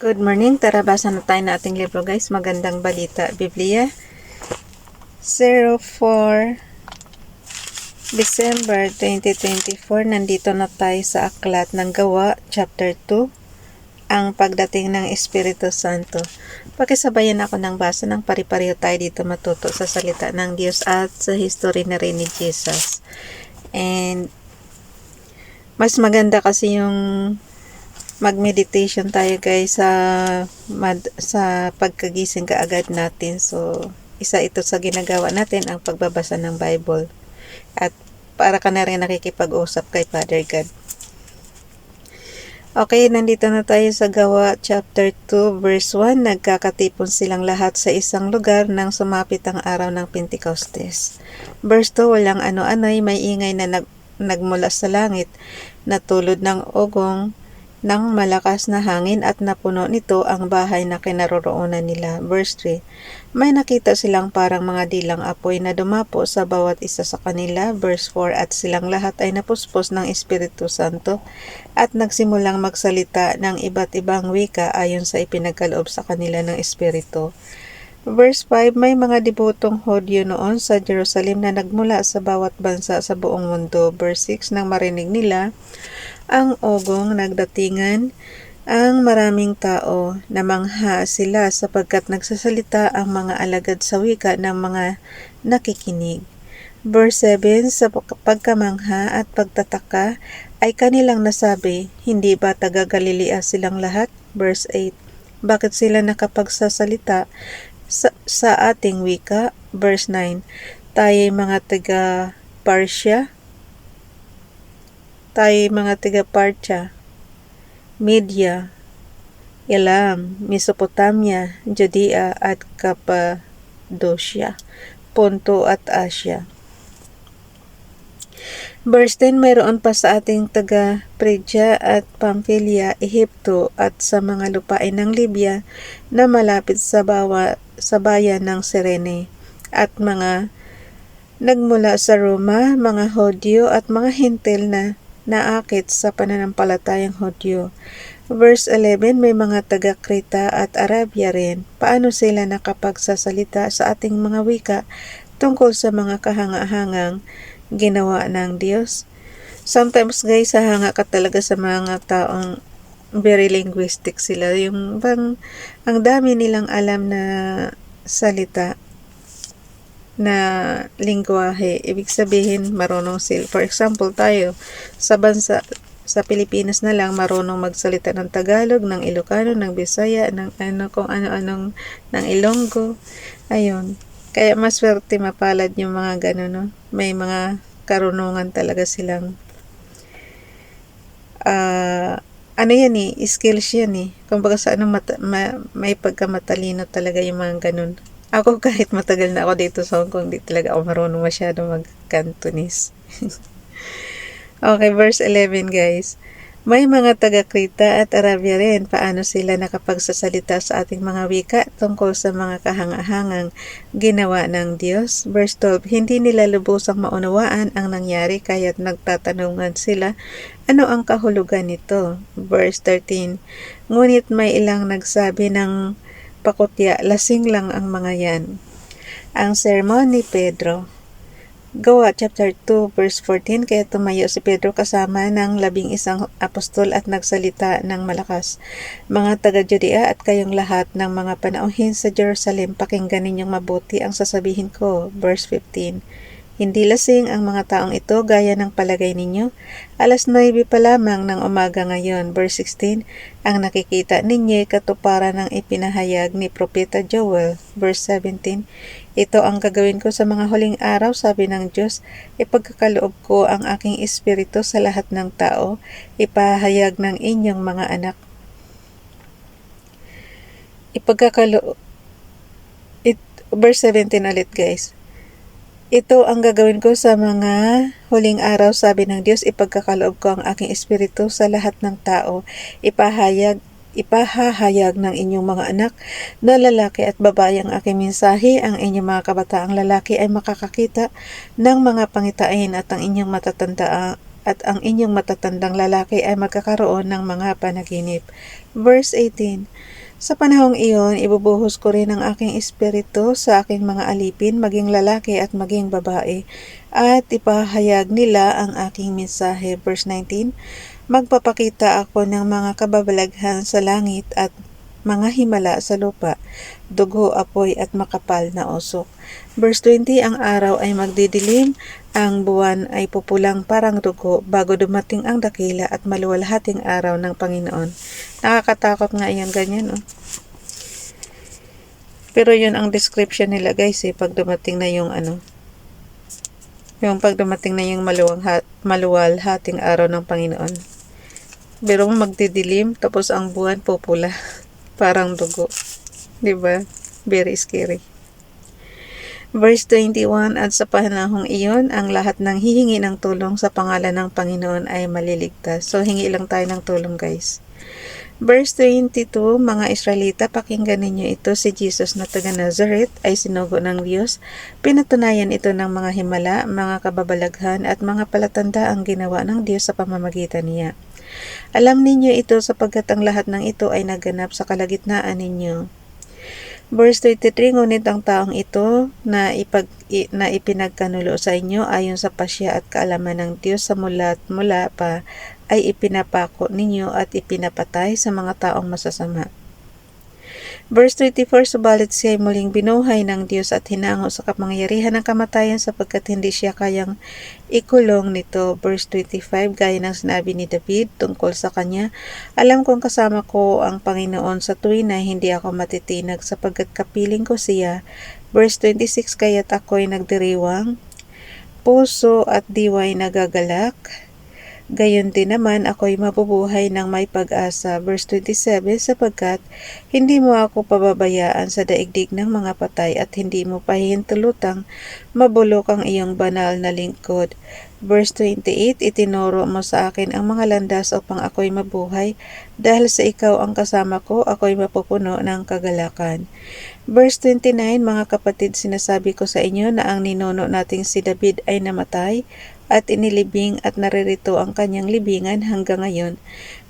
Good morning, tara basa na tayo na ating libro guys. Magandang balita, Biblia. 04 December 2024, nandito na tayo sa Aklat ng Gawa, chapter 2, ang pagdating ng Espiritu Santo. Pakisabayan ako ng basa ng pari-pareho tayo dito matuto sa salita ng Diyos at sa history na rin ni Jesus. And mas maganda kasi yung mag-meditation tayo guys sa pagkagising kaagad natin. So, isa ito sa ginagawa natin ang pagbabasa ng Bible. At para ka na rin nakikipag-usap kay Father God. Okay, nandito na tayo sa Gawa chapter 2 verse 1. Nagkakatipon silang lahat sa isang lugar nang sumapit ang araw ng Pentecostes. Verse 2, walang ano-ano'y may ingay na nagmula sa langit na tulad ng ugong ng malakas na hangin at napuno nito ang bahay na kinaroroonan nila. Verse 3, may nakita silang parang mga dilang apoy na dumapo sa bawat isa sa kanila. Verse 4, at silang lahat ay napuspos ng Espiritu Santo at nagsimulang magsalita ng iba't ibang wika ayon sa ipinagkaloob sa kanila ng Espiritu. Verse 5, may mga debotong Hudyo noon sa Jerusalem na nagmula sa bawat bansa sa buong mundo. Verse 6, nang marinig nila ang ugong nagdatingan ang maraming tao, namangha sila sapagkat nagsasalita ang mga alagad sa wika ng mga nakikinig. Verse 7, sa pagkamangha at pagtataka ay kanilang nasabi, hindi ba taga Galilea silang lahat? Verse 8, bakit sila nakapagsasalita sa ating wika? Verse 9, tayo'y mga taga Parthia, Media, Elam, Mesopotamia, Judea at Cappadocia, Ponto at Asia. Verse 10, mayroon pa sa ating taga Phrygia at Pamphylia, Ehipto at sa mga lupain ng Libya na malapit sa bayan ng Cyrene at mga nagmula sa Roma, mga Hudyo at mga Hintil na naakit sa pananampalatayang Hudyo. Verse 11, may mga taga Creta at Arabia rin. Paano sila nakapagsasalita sa ating mga wika tungkol sa mga kahanga-hangang ginawa ng Diyos? Sometimes guys, hahanga ka talaga sa mga taong very linguistic sila. Yung bang ang dami nilang alam na salita na lingwahe, ibig sabihin marunong sila. For example, tayo sa bansa sa Pilipinas na lang marunong magsalita ng Tagalog, ng Ilocano, ng Bisaya, ng kung ano-anong ng Ilonggo. Ayun. Kaya maswerte mapalad yung mga ganun, no? May mga karunungan talaga silang skills yan eh. Kumbaga sa may pagkamatalino talaga yung mga ganun. Ako kahit matagal na ako dito sa Hong Kong, di talaga ako marunong masyado mag-Cantonese. Okay, verse 11 guys. May mga taga-Creta at Arabia rin. Paano sila nakapagsasalita sa ating mga wika tungkol sa mga kahanga-hangang ginawa ng Diyos? Verse 12, hindi nila lubusang maunawaan ang nangyari kaya't nagtatanungan sila, ano ang kahulugan nito? Verse 13, ngunit may ilang nagsabi ng pakutya, lasing lang ang mga yan. Ang sermon ni Pedro. Gawa chapter 2 verse 14, kaya tumayo si Pedro kasama ng 11 apostol at nagsalita ng malakas. Mga taga-Judea at kayong lahat ng mga panauhin sa Jerusalem, pakinggan ninyong mabuti ang sasabihin ko. Verse 15, hindi lasing ang mga taong ito gaya ng palagay ninyo. Alas 9 pa lamang ng umaga ngayon. Verse 16, ang nakikita ninyo ay katuparan ng ipinahayag ni Propeta Joel. Verse 17, ito ang gagawin ko sa mga huling araw, sabi ng Diyos, ipagkakaloob ko ang aking espiritu sa lahat ng tao, ipahayag ng inyong mga anak. Verse 17 ulit guys. Ito ang gagawin ko sa mga huling araw, sabi ng Diyos, ipagkakaloob ko ang aking espiritu sa lahat ng tao, ipahahayag ng inyong mga anak na lalaki at babae ang aking mensahe. Ang inyong mga kabataang lalaki ay makakakita ng mga pangitain at ang inyong at ang inyong matatandang lalaki ay magkakaroon ng mga panaginip. Verse 18. Sa panahong iyon, ibubuhos ko rin ang aking espiritu sa aking mga alipin, maging lalaki at maging babae, at ipahayag nila ang aking mensahe. Verse 19. Magpapakita ako ng mga kababalaghan sa langit at mga himala sa lupa, dugo, apoy at makapal na usok. Verse 20, ang araw ay magdidilim, ang buwan ay pupulang parang dugo bago dumating ang dakila at maluwalhating araw ng Panginoon. Nakakatakot nga yan ganyan, oh. Pero yun ang description nila guys pag dumating na yung pag dumating na yung maluwalhating araw ng Panginoon. Pero magdidilim tapos ang buwan pupula. Parang dugo. Diba? Very scary. Verse 21, at sa panahong iyon, ang lahat ng hihingi ng tulong sa pangalan ng Panginoon ay maliligtas. So, hingi lang tayo ng tulong guys. Verse 22, mga Israelita, pakinggan ninyo ito, si Jesus na taga Nazareth ay sinugo ng Diyos. Pinatunayan ito ng mga himala, mga kababalaghan at mga palatanda ang ginawa ng Diyos sa pamamagitan niya. Alam ninyo ito sapagkat ang lahat ng ito ay naganap sa kalagitnaan ninyo. Verse 33, ngunit ang taong ito na ipinagkanulo sa inyo ayon sa pasya at kaalaman ng Diyos sa mula pa ay ipinapako ninyo at ipinapatay sa mga taong masasama. Verse 24, subalit siya ay muling binuhay ng Diyos at hinango sa kapangyarihan ng kamatayan sapagkat hindi siya kayang ikulong nito. Verse 25, gaya ng sinabi ni David tungkol sa kanya, alam kong kasama ko ang Panginoon sa tuwin na hindi ako matitinag sapagkat kapiling ko siya. Verse 26, kaya't ako'y nagdiriwang, puso at diwa'y nagagalak. Gayon din naman ako'y mabubuhay ng may pag-asa. Verse 27, sapagkat hindi mo ako pababayaan sa daigdig ng mga patay at hindi mo pahihintulutang mabulok ang iyong banal na lingkod. Verse 28, itinuro mo sa akin ang mga landas upang ako'y mabuhay. Dahil sa ikaw ang kasama ko, ako'y mapupuno ng kagalakan. Verse 29, mga kapatid, sinasabi ko sa inyo na ang ninuno nating si David ay namatay at inilibing at naririto ang kanyang libingan hanggang ngayon.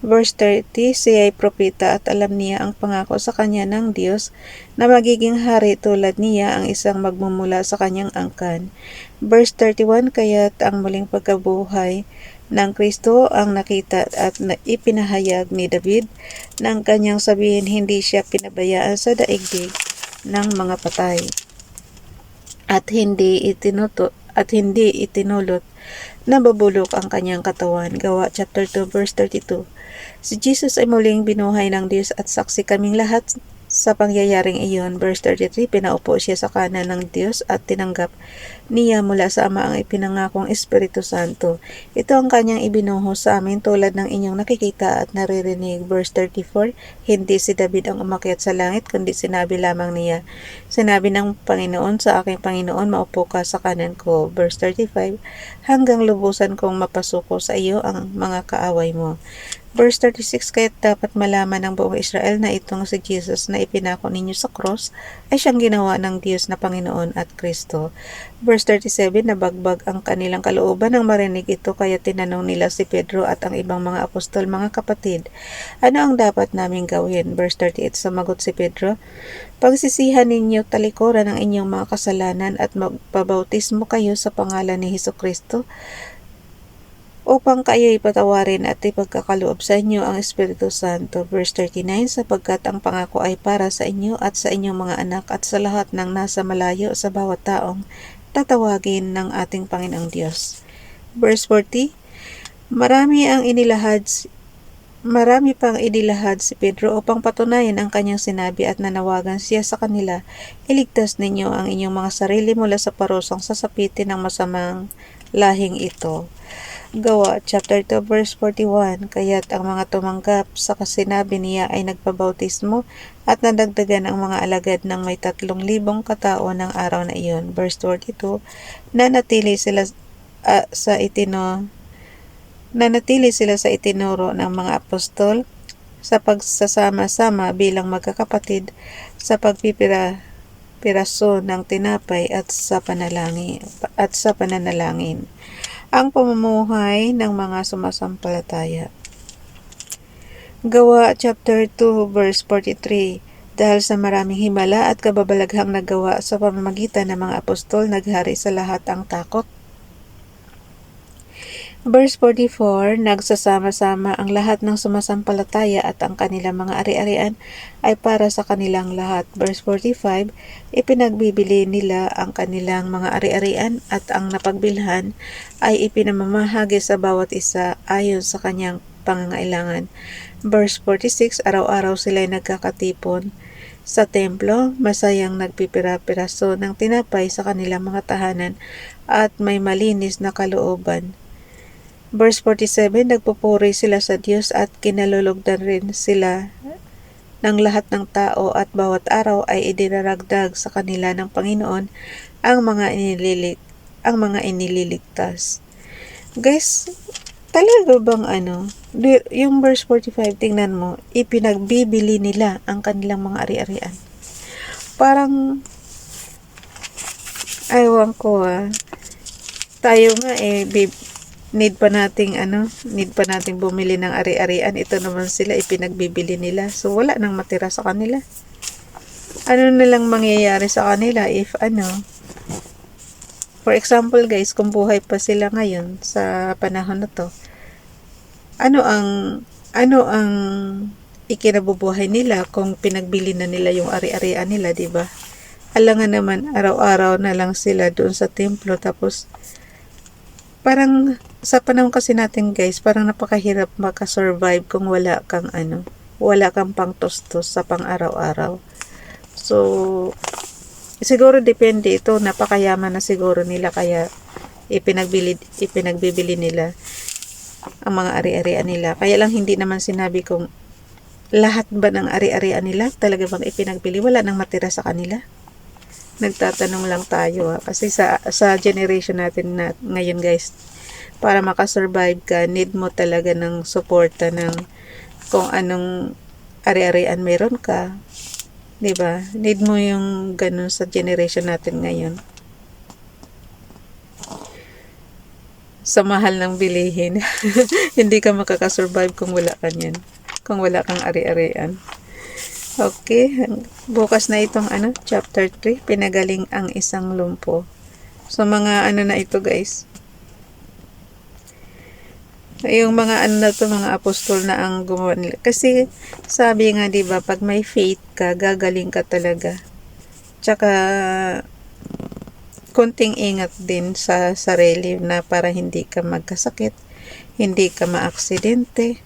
Verse 30, siya ay propeta at alam niya ang pangako sa kanya ng Diyos na magiging hari tulad niya ang isang magmumula sa kanyang angkan. Verse 31, kaya't ang muling pagkabuhay ng Kristo ang nakita at ipinahayag ni David nang kanyang sabihin hindi siya pinabayaan sa daigdig ng mga patay at hindi itinulot na babulok ang kanyang katawan. Gawa chapter 2 verse 32. Si Jesus ay muling binuhay ng Diyos at saksi kaming lahat sa pangyayaring iyon. Verse 33, pinaupo siya sa kanan ng Diyos at tinanggap niya mula sa Ama ang ipinangakong Espiritu Santo. Ito ang kanyang ibinuhos sa amin tulad ng inyong nakikita at naririnig. Verse 34, hindi si David ang umakyat sa langit kundi sinabi lamang niya, sinabi ng Panginoon sa aking Panginoon, maupo ka sa kanan ko. Verse 35, hanggang lubusan kong mapasuko sa iyo ang mga kaaway mo. Verse 36, kaya't dapat malaman ng buong Israel na itong si Jesus na ipinako ninyo sa cross ay siyang ginawa ng Diyos na Panginoon at Kristo. Verse 37, nabagbag ang kanilang kalooban nang marinig ito kaya tinanong nila si Pedro at ang ibang mga apostol, mga kapatid, ano ang dapat naming gawin? Verse 38, sumagot si Pedro, pagsisihan ninyo talikuran ang inyong mga kasalanan at magpabautismo kayo sa pangalan ni Hesukristo upang kayo ipatawarin at ipagkakaloob sa inyo ang Espiritu Santo. Verse 39, sapagkat ang pangako ay para sa inyo at sa inyong mga anak at sa lahat ng nasa malayo sa bawat taong tatawagin ng ating Panginoong Diyos. Verse 40, marami pang inilahad si Pedro upang patunayan ang kanyang sinabi at nanawagan siya sa kanila, iligtas ninyo ang inyong mga sarili mula sa parusang sasapitin ng masamang lahing ito. Gawa chapter 2 verse 41, kaya't ang mga tumanggap sa sinabi niya ay nagpabautismo at nadagdagan ang mga alagad ng may 3,000 katao ng araw na iyon. Verse 42, nanatili sila sa itinuro ng mga apostol sa pagsasama-sama bilang magkakapatid sa pagpipiraso ng tinapay at sa pananalangin. Ang pamumuhay ng mga sumasampalataya. Gawa chapter 2 verse 43. Dahil sa maraming himala at kababalaghang nagawa sa pamamagitan ng mga apostol, naghari sa lahat ang takot. Verse 44, nagsasama-sama ang lahat ng sumasampalataya at ang kanilang mga ari-arian ay para sa kanilang lahat. Verse 45, ipinagbibili nila ang kanilang mga ari-arian at ang napagbilhan ay ipinamamahagi sa bawat isa ayon sa kanyang pangangailangan. Verse 46, araw-araw sila'y nagkakatipon sa templo, masayang nagpipira-piraso ng tinapay sa kanilang mga tahanan at may malinis na kalooban. Verse 47, nagpupuri sila sa Diyos at kinalulugdan rin sila ng lahat ng tao at bawat araw ay idinaragdag sa kanila ng Panginoon ang mga inililigtas. Guys, talaga bang yung verse 45, tingnan mo, ipinagbibili nila ang kanilang mga ari-arian. Parang, aywan ko tayo nga need pa nating bumili ng ari-arian. Ito naman sila, ipinagbibili nila. So, wala nang matira sa kanila. Ano na lang mangyayari sa kanila if for example guys, kung buhay pa sila ngayon sa panahon na to, ano ang ikinabubuhay nila kung pinagbili na nila yung ari-arian nila, diba? Alangan naman, araw-araw na lang sila doon sa templo, tapos parang sa panahon kasi natin guys, parang napakahirap makasurvive kung wala kang pangtustos sa pang-araw-araw. So, siguro depende ito, napakayaman na siguro nila kaya ipinagbibili nila ang mga ari-arian nila. Kaya lang hindi naman sinabi kung lahat ba ng ari-arian nila talaga bang ipinagbili, wala nang matira sa kanila. Nagtatanong lang tayo kasi sa generation natin na ngayon guys, para makasurvive ka, need mo talaga ng suporta ng kung anong ari-arian meron ka, 'di ba? Need mo yung ganun sa generation natin ngayon. Sa mahal ng bilihin, hindi ka makakasurvive kung wala ka niyan. Kung wala kang ari-arian. Okay, bukas na itong chapter 3, pinagaling ang isang lumpo. So mga na ito guys. Yung mga mga apostol na ang gumawa nila. Kasi sabi nga 'di ba, pag may faith ka, gagaling ka talaga. Tsaka konting ingat din sa sarili na para hindi ka magkasakit, hindi ka maaksidente.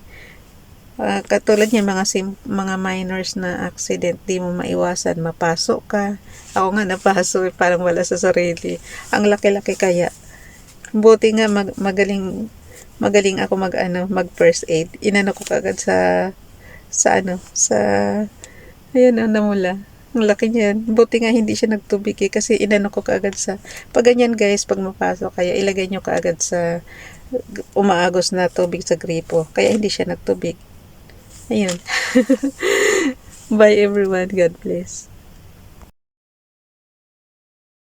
Katulad niya mga minors na accident, di mo maiwasan, mapasok ka. Ako nga napasok, parang wala sa sarili. Ang laki-laki kaya. Buti nga magaling ako mag first aid. Inano ko kagad ayun namula. Ang laki niyan. Buti nga hindi siya nagtubig kasi inano ko kaagad pag ganyan guys, pag mapasok kaya ilagay nyo kaagad sa umaagos na tubig sa gripo. Kaya hindi siya nagtubig. Ayun. Bye everyone. God bless.